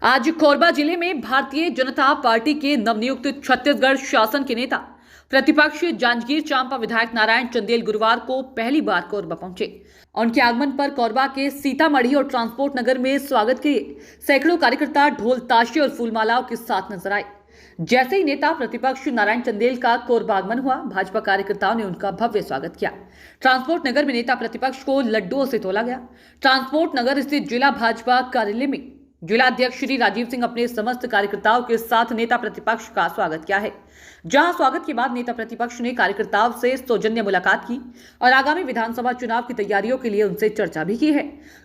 आज कोरबा जिले में भारतीय जनता पार्टी के नवनियुक्त छत्तीसगढ़ शासन के नेता प्रतिपक्ष जांजगीर चांपा विधायक नारायण चंदेल गुरुवार को पहली बार कोरबा पहुंचे। उनके आगमन पर कोरबा के सीतामढ़ी और ट्रांसपोर्ट नगर में स्वागत के सैकड़ों कार्यकर्ता ढोल ताशे और फूलमालाओं के साथ नजर आए। जैसे ही नेता प्रतिपक्ष नारायण चंदेल का कोरबा आगमन हुआ, भाजपा कार्यकर्ताओं ने उनका भव्य स्वागत किया। ट्रांसपोर्ट नगर में नेता प्रतिपक्ष को लड्डुओं से तोला गया। ट्रांसपोर्ट नगर स्थित जिला भाजपा कार्यालय में जिला अध्यक्ष श्री राजीव सिंह अपने समस्त कार्यकर्ताओं के साथ नेता प्रतिपक्ष का स्वागत किया है। जहां स्वागत के बाद नेता प्रतिपक्ष ने कार्यकर्ताओं से सौजन्य मुलाकात की और आगामी विधानसभा चुनाव की तैयारियों के लिए उनसे चर्चा भी की है।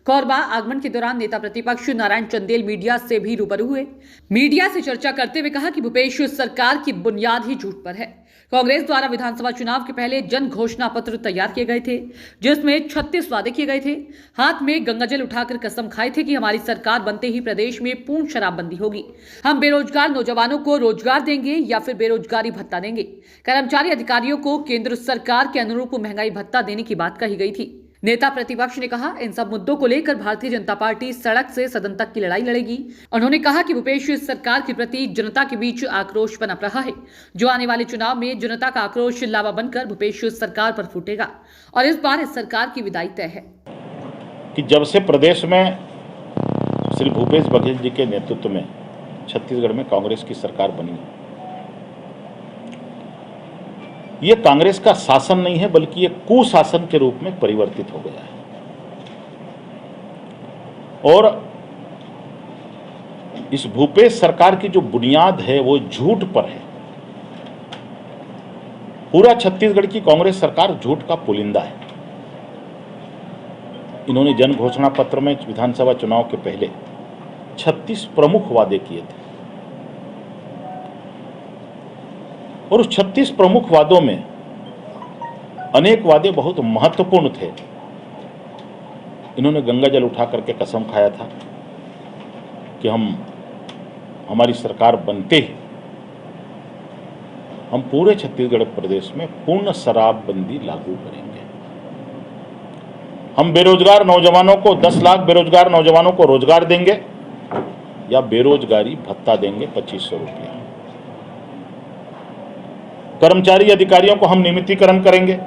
कोरबा आगमन के दौरान नेता प्रतिपक्ष नारायण चंदेल मीडिया से भी रूबरू हुए। मीडिया से चर्चा करते हुए कहा कि भूपेश सरकार की बुनियाद ही झूठ पर है। कांग्रेस द्वारा विधानसभा चुनाव के पहले जन घोषणा पत्र तैयार किए गए थे, जिसमें 36 वादे किए गए थे। हाथ में गंगाजल उठाकर कसम खाई थी कि हमारी सरकार बनते ही प्रदेश में पूर्ण शराबबंदी होगी। हम बेरोजगार नौजवानों को रोजगार देंगे या फिर बेरोजगारी भत्ता देंगे। कर्मचारी अधिकारियों को केंद्र सरकार के अनुरूप महंगाई भत्ता देने की बात कही गई थी। नेता प्रतिपक्ष ने कहा, इन सब मुद्दों को लेकर भारतीय जनता पार्टी सड़क से सदन तक की लड़ाई लड़ेगी। उन्होंने कहा कि भूपेश सरकार के प्रति जनता के बीच आक्रोश पनप रहा है, जो आने वाले चुनाव में जनता का आक्रोश लावा बनकर भूपेश सरकार पर फूटेगा और इस बार इस सरकार की विदाई तय है। कि जब से प्रदेश में श्री भूपेश बघेल जी के नेतृत्व में छत्तीसगढ़ में कांग्रेस की सरकार बनी, ये कांग्रेस का शासन नहीं है बल्कि ये कुशासन के रूप में परिवर्तित हो गया है। और इस भूपेश सरकार की जो बुनियाद है वो झूठ पर है। पूरा छत्तीसगढ़ की कांग्रेस सरकार झूठ का पुलिंदा है। इन्होंने जन घोषणा पत्र में विधानसभा चुनाव के पहले 36 प्रमुख वादे किए थे और उस 36 प्रमुख वादों में अनेक वादे बहुत महत्वपूर्ण थे। इन्होंने गंगाजल उठा करके कसम खाया था कि हमारी सरकार बनते ही हम पूरे छत्तीसगढ़ प्रदेश में पूर्ण शराबबंदी लागू करेंगे। हम बेरोजगार नौजवानों को 10 लाख बेरोजगार नौजवानों को रोजगार देंगे या बेरोजगारी भत्ता देंगे 2500 रुपया। कर्मचारी अधिकारियों को हम नियमितीकरण करेंगे,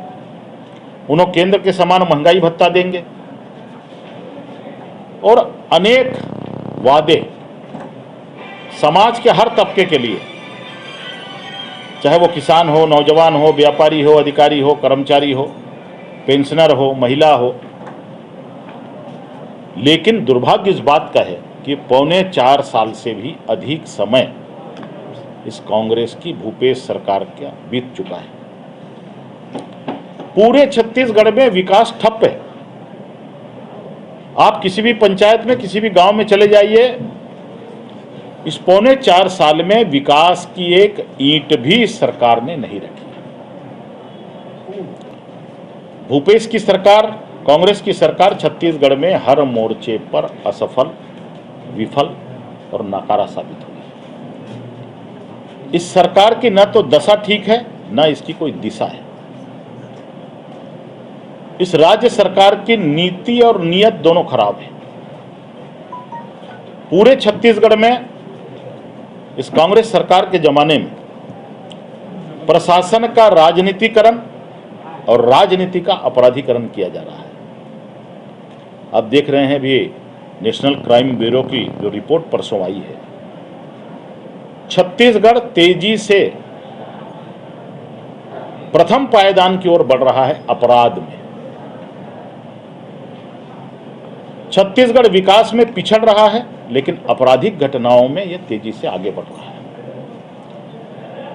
उन्हें केंद्र के समान महंगाई भत्ता देंगे और अनेक वादे समाज के हर तबके के लिए, चाहे वो किसान हो, नौजवान हो, व्यापारी हो, अधिकारी हो, कर्मचारी हो, पेंशनर हो, महिला हो। लेकिन दुर्भाग्य इस बात का है कि 4.25 साल से भी अधिक समय इस कांग्रेस की भूपेश सरकार का बीत चुका है। पूरे छत्तीसगढ़ में विकास ठप है। आप किसी भी पंचायत में, किसी भी गांव में चले जाइए, इस 4.25 साल में विकास की एक ईंट भी सरकार ने नहीं रखी। भूपेश की सरकार, कांग्रेस की सरकार छत्तीसगढ़ में हर मोर्चे पर असफल, विफल और नाकारा साबित हुई। इस सरकार की न तो दशा ठीक है, न इसकी कोई दिशा है। इस राज्य सरकार की नीति और नीयत दोनों खराब है। पूरे छत्तीसगढ़ में इस कांग्रेस सरकार के जमाने में प्रशासन का राजनीतिकरण और राजनीति का अपराधीकरण किया जा रहा है। आप देख रहे हैं भी नेशनल क्राइम ब्यूरो की जो रिपोर्ट परसों आई है, छत्तीसगढ़ तेजी से प्रथम पायदान की ओर बढ़ रहा है अपराध में। छत्तीसगढ़ विकास में पिछड़ रहा है, लेकिन आपराधिक घटनाओं में यह तेजी से आगे बढ़ रहा है।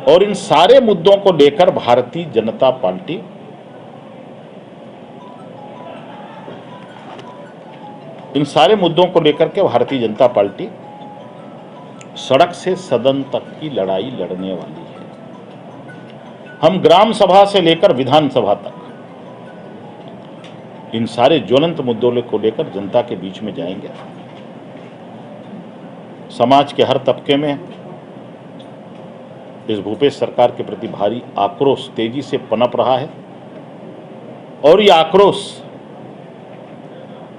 और इन सारे मुद्दों को लेकर भारतीय जनता पार्टी सड़क से सदन तक की लड़ाई लड़ने वाली है। हम ग्राम सभा से लेकर विधानसभा तक इन सारे ज्वलंत मुद्दों को लेकर जनता के बीच में जाएंगे। समाज के हर तबके में इस भूपेश सरकार के प्रति भारी आक्रोश तेजी से पनप रहा है और ये आक्रोश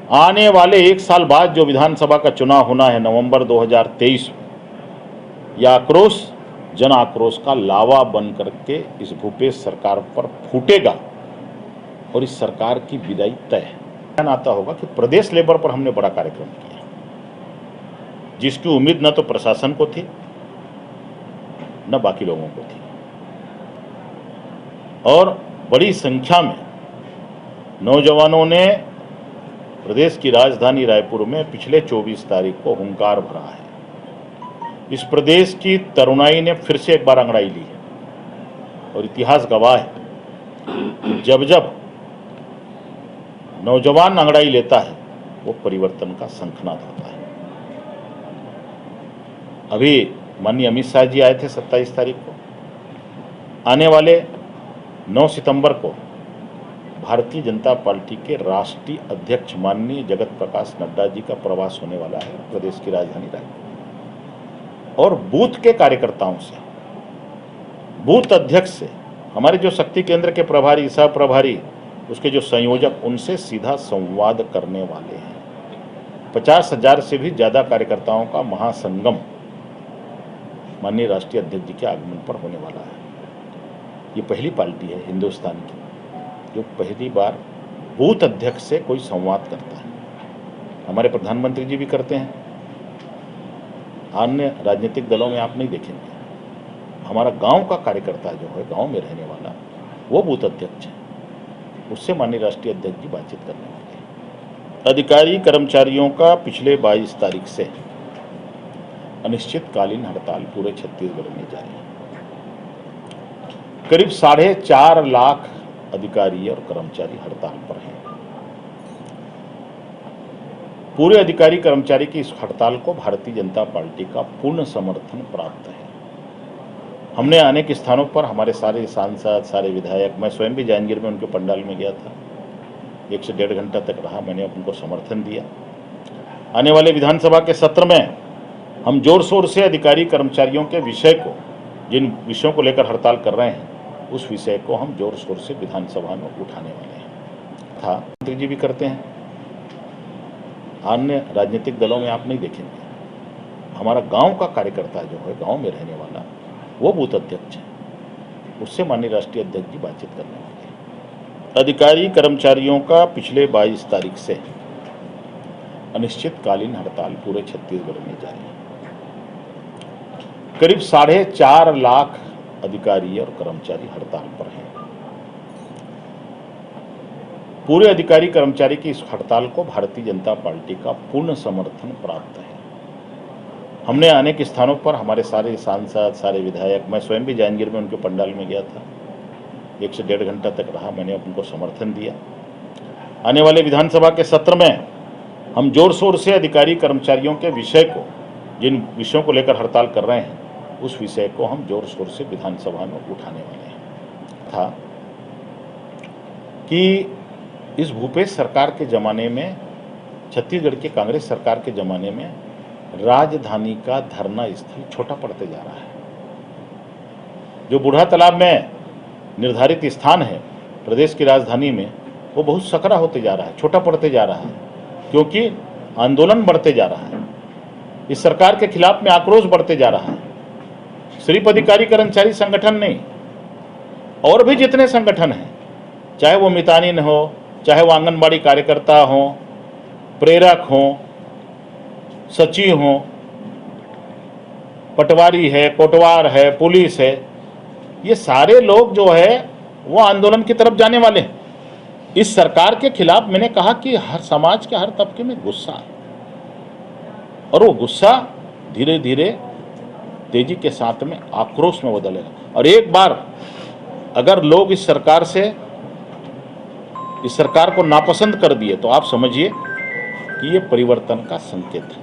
आने वाले 1 साल बाद जो विधानसभा का चुनाव होना है नवंबर 2023 में, यह आक्रोश जन आक्रोश का लावा बन करके इस भूपेश सरकार पर फूटेगा और इस सरकार की विदाई तय है। आता होगा कि प्रदेश लेवल पर हमने बड़ा कार्यक्रम किया, जिसकी उम्मीद न तो प्रशासन को थी न बाकी लोगों को थी, और बड़ी संख्या में नौजवानों ने प्रदेश की राजधानी रायपुर में पिछले 24 तारीख को हुंकार भरा है। इस प्रदेश की तरुणाई ने फिर से एक बार अंगड़ाई ली है और इतिहास गवाह है, जब जब नौजवान अंगड़ाई लेता है वो परिवर्तन का शंखनाद होता है। अभी माननीय अमित शाह जी आए थे 27 तारीख को। आने वाले 9 सितंबर को भारतीय जनता पार्टी के राष्ट्रीय अध्यक्ष माननीय जगत प्रकाश नड्डा जी का प्रवास होने वाला है प्रदेश की राजधानी रायपुर, और बूथ के कार्यकर्ताओं से, बूथ अध्यक्ष से, हमारे जो शक्ति केंद्र के प्रभारी, सह प्रभारी, उसके जो संयोजक, उनसे सीधा संवाद करने वाले हैं। 50,000 से भी ज़्यादा कार्यकर्ताओं का महासंगम माननीय राष्ट्रीय अध्यक्ष जी के आगमन पर होने वाला है। ये पहली पार्टी है हिंदुस्तान की जो पहली बार बूथ अध्यक्ष से कोई संवाद करता है। हमारे प्रधानमंत्री जी भी करते हैं, अन्य राजनीतिक दलों में आप नहीं देखेंगे। हमारा गांव का कार्यकर्ता जो है, गांव में रहने वाला, वो बूथ अध्यक्ष है, उससे माननीय राष्ट्रीय अध्यक्ष जी बातचीत करने वाले हैं। अधिकारी कर्मचारियों का पिछले 22 तारीख से अनिश्चितकालीन हड़ताल पूरे छत्तीसगढ़ में जारी है। करीब 4.5 लाख अधिकारी और कर्मचारी हड़ताल पर हैं। पूरे अधिकारी कर्मचारी की इस हड़ताल को भारतीय जनता पार्टी का पूर्ण समर्थन प्राप्त है। हमने अनेक स्थानों पर हमारे सारे सांसद, सारे विधायक, मैं स्वयं भी जांजगीर में उनके पंडाल में गया था, 1 से 1.5 घंटा तक रहा, मैंने उनको समर्थन दिया। आने वाले विधानसभा के सत्र में हम जोर शोर से अधिकारी कर्मचारियों के विषय को, जिन विषयों को लेकर हड़ताल कर रहे हैं, उस विषय को हम जोर शोर से विधानसभा में उठाने वाले हैं। मंत्री जी भी करते हैं, अन्य राजनीतिक दलों में आप नहीं देखेंगे। हमारा गांव का कार्यकर्ता जो है, गांव में रहने वाला, वो बूथ अध्यक्ष है, उससे माननीय राष्ट्रीय अध्यक्ष जी बातचीत करने वाले हैं। अधिकारी कर्मचारियों का पिछले 22 तारीख से अनिश्चितकालीन हड़ताल पूरे छत्तीसगढ़ में जारी है। करीब 4.5 लाख अधिकारी और कर्मचारी हड़ताल पर हैं। पूरे अधिकारी कर्मचारी की इस हड़ताल को भारतीय जनता पार्टी का पूर्ण समर्थन प्राप्त है। हमने अनेक स्थानों पर हमारे सारे सांसद, सारे विधायक, मैं स्वयं भी जांजगीर में उनके पंडाल में गया था, 1 से 1.5 घंटा तक रहा, मैंने उनको समर्थन दिया। आने वाले विधानसभा के सत्र में हम जोर शोर से अधिकारी कर्मचारियों के विषय को, जिन विषयों को लेकर हड़ताल कर रहे हैं, उस विषय को हम जोर शोर से विधानसभा में उठाने वाले हैं। था कि इस भूपेश सरकार के ज़माने में, छत्तीसगढ़ की कांग्रेस सरकार के ज़माने में, राजधानी का धरना स्थल छोटा पड़ते जा रहा है। जो बूढ़ा तालाब में निर्धारित स्थान है प्रदेश की राजधानी में, वो बहुत सकरा होते जा रहा है, छोटा पड़ते जा रहा है, क्योंकि आंदोलन बढ़ते जा रहा है। इस सरकार के खिलाफ में आक्रोश बढ़ते जा रहा है। सिर्फ अधिकारी कर्मचारी संगठन नहीं, और भी जितने संगठन हैं, चाहे वो मितानिन हो, चाहे वो आंगनबाड़ी कार्यकर्ता हो, प्रेरक हो, सचिव हो, पटवारी है, कोटवार है, पुलिस है, ये सारे लोग जो है वो आंदोलन की तरफ जाने वाले हैं। इस सरकार के खिलाफ मैंने कहा कि हर समाज के हर तबके में गुस्सा है, और वो गुस्सा धीरे धीरे तेजी के साथ में आक्रोश में बदलेगा। और एक बार अगर लोग इस सरकार को नापसंद कर दिए तो आप समझिए कि ये परिवर्तन का संकेत है।